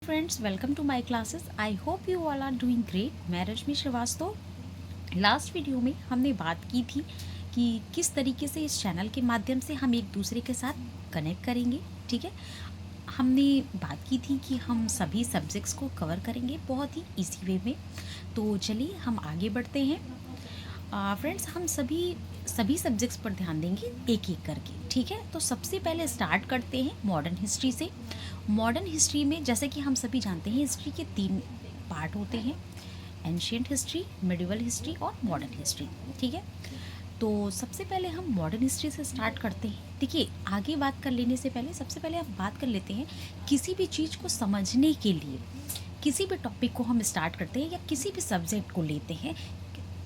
Friends, welcome to my classes. I hope you all are doing great. मैं Rashmi Srivastava. Last video में हमने बात की थी कि किस तरीके से इस चैनल के माध्यम से हम एक दूसरे के साथ कनेक्ट करेंगे। ठीक है, हमने बात की थी कि हम सभी सब्जेक्ट्स को कवर करेंगे बहुत ही इजी वे में। तो चलिए हम आगे बढ़ते हैं। फ्रेंड्स, हम सभी सब्जेक्ट्स पर ध्यान देंगे एक एक करके। ठीक है, तो सबसे पहले स्टार्ट करते हैं मॉडर्न हिस्ट्री से। मॉडर्न हिस्ट्री में जैसे कि हम सभी जानते हैं, हिस्ट्री के 3 पार्ट होते हैं: एंशियंट हिस्ट्री, मिडिवल हिस्ट्री और मॉडर्न हिस्ट्री। ठीक है, तो सबसे पहले हम मॉडर्न हिस्ट्री से स्टार्ट करते हैं। देखिए, आगे बात कर लेने से पहले सबसे पहले हम बात कर लेते हैं किसी भी चीज़ को समझने के लिए। किसी भी टॉपिक को हम स्टार्ट करते हैं या किसी भी सब्जेक्ट को लेते हैं,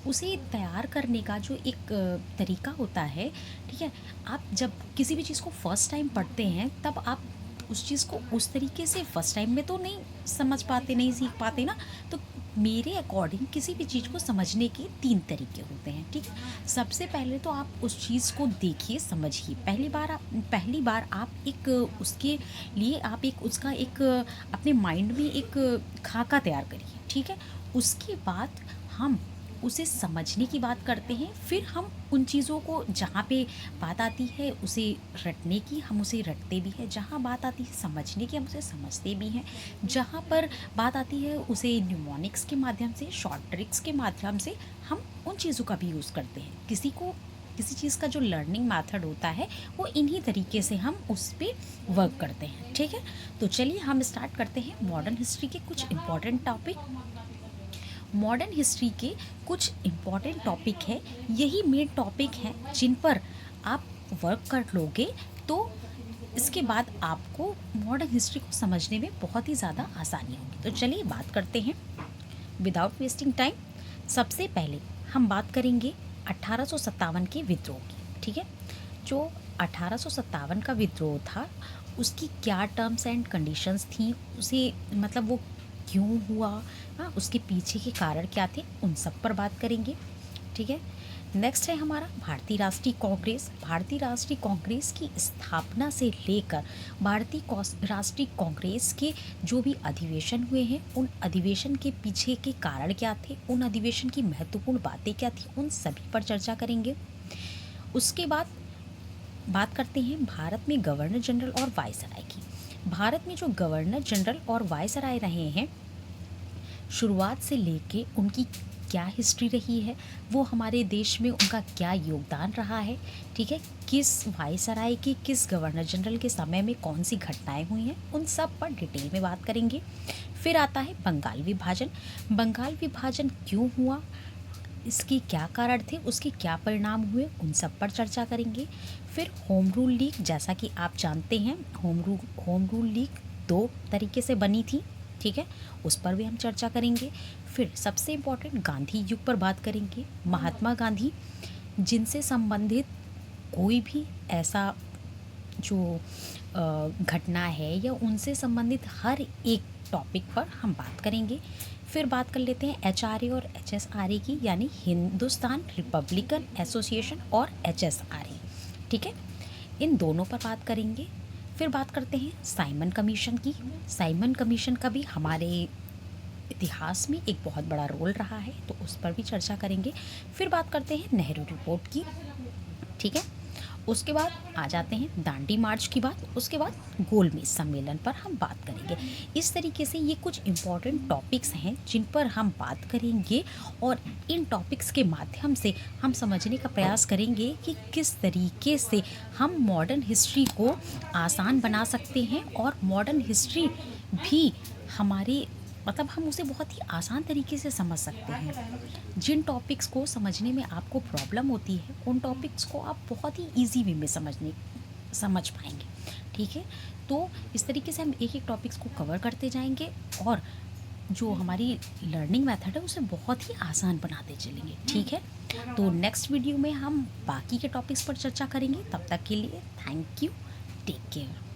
उसे तैयार करने का जो एक तरीका होता है। ठीक है, आप जब किसी भी चीज़ को फर्स्ट टाइम पढ़ते हैं तब आप उस चीज़ को उस तरीके से फर्स्ट टाइम में तो नहीं समझ पाते, नहीं सीख पाते ना। तो मेरे अकॉर्डिंग किसी भी चीज़ को समझने के 3 तरीके होते हैं। ठीक है, सबसे पहले तो आप उस चीज़ को देखिए, समझिए। पहली बार आप एक उसके लिए आप एक उसका एक अपने माइंड में एक खाका तैयार करिए। ठीक है, उसके बाद हम उसे समझने की बात करते हैं। फिर हम उन चीज़ों को, जहाँ पे बात आती है उसे रटने की, हम उसे रटते भी हैं। जहाँ बात आती है समझने की, हम उसे समझते भी हैं। जहाँ पर बात आती है उसे न्यूमोनिक्स के माध्यम से, शॉर्ट ट्रिक्स के माध्यम से हम उन चीज़ों का भी यूज़ करते हैं। किसी चीज़ का जो लर्निंग मेथड होता है वो इन्हीं तरीके से हम उस पर वर्क करते हैं। ठीक है, तो चलिए हम स्टार्ट करते हैं मॉडर्न हिस्ट्री के कुछ इंपॉर्टेंट टॉपिक। मॉडर्न हिस्ट्री के कुछ इम्पॉर्टेंट टॉपिक है, यही मेन टॉपिक हैं जिन पर आप वर्क कर लोगे तो इसके बाद आपको मॉडर्न हिस्ट्री को समझने में बहुत ही ज़्यादा आसानी होगी। तो चलिए बात करते हैं विदाउट वेस्टिंग टाइम। सबसे पहले हम बात करेंगे 1857 के विद्रोह की। ठीक है, जो 1857 का विद्रोह था उसकी क्या टर्म्स एंड कंडीशंस थी, उसे मतलब वो क्यों हुआ, हाँ, उसके पीछे के कारण क्या थे, उन सब पर बात करेंगे। ठीक है, नेक्स्ट है हमारा भारतीय राष्ट्रीय कांग्रेस। भारतीय राष्ट्रीय कांग्रेस की स्थापना से लेकर राष्ट्रीय कांग्रेस के जो भी अधिवेशन हुए हैं, उन अधिवेशन के पीछे के कारण क्या थे, उन अधिवेशन की महत्वपूर्ण बातें क्या थी, उन सभी पर चर्चा करेंगे। उसके बाद बात करते हैं भारत में गवर्नर जनरल और वायसराय की। भारत में जो गवर्नर जनरल और वायसराय रहे हैं, शुरुआत से लेके उनकी क्या हिस्ट्री रही है, वो हमारे देश में उनका क्या योगदान रहा है। ठीक है, किस वायसराय के, किस गवर्नर जनरल के समय में कौन सी घटनाएं हुई हैं, उन सब पर डिटेल में बात करेंगे। फिर आता है बंगाल विभाजन। बंगाल विभाजन क्यों हुआ, इसके क्या कारण थे, उसके क्या परिणाम हुए, उन सब पर चर्चा करेंगे। फिर होम रूल लीग, जैसा कि आप जानते हैं होम रूल लीग 2 तरीके से बनी थी। ठीक है, उस पर भी हम चर्चा करेंगे। फिर सबसे इम्पोर्टेंट गांधी युग पर बात करेंगे। महात्मा गांधी, जिनसे संबंधित कोई भी ऐसा जो घटना है या उनसे संबंधित हर एक टॉपिक पर हम बात करेंगे। फिर बात कर लेते हैं HRA और HSRA की, यानी हिंदुस्तान रिपब्लिकन एसोसिएशन और HSRA। ठीक है, इन दोनों पर बात करेंगे। फिर बात करते हैं साइमन कमीशन की। साइमन कमीशन का भी हमारे इतिहास में एक बहुत बड़ा रोल रहा है, तो उस पर भी चर्चा करेंगे। फिर बात करते हैं नेहरू रिपोर्ट की। ठीक है, उसके बाद आ जाते हैं दांडी मार्च की बात। उसके बाद गोलमेज सम्मेलन पर हम बात करेंगे। इस तरीके से ये कुछ इम्पॉर्टेंट टॉपिक्स हैं जिन पर हम बात करेंगे, और इन टॉपिक्स के माध्यम से हम समझने का प्रयास करेंगे कि किस तरीके से हम मॉडर्न हिस्ट्री को आसान बना सकते हैं, और मॉडर्न हिस्ट्री भी हमारे मतलब हम उसे बहुत ही आसान तरीके से समझ सकते हैं। जिन टॉपिक्स को समझने में आपको प्रॉब्लम होती है, उन टॉपिक्स को आप बहुत ही इजी वे में समझ पाएंगे। ठीक है, तो इस तरीके से हम एक एक टॉपिक्स को कवर करते जाएंगे, और जो हमारी लर्निंग मेथड है उसे बहुत ही आसान बनाते चलेंगे। ठीक है, तो नेक्स्ट वीडियो में हम बाकी के टॉपिक्स पर चर्चा करेंगे। तब तक के लिए थैंक यू, टेक केयर।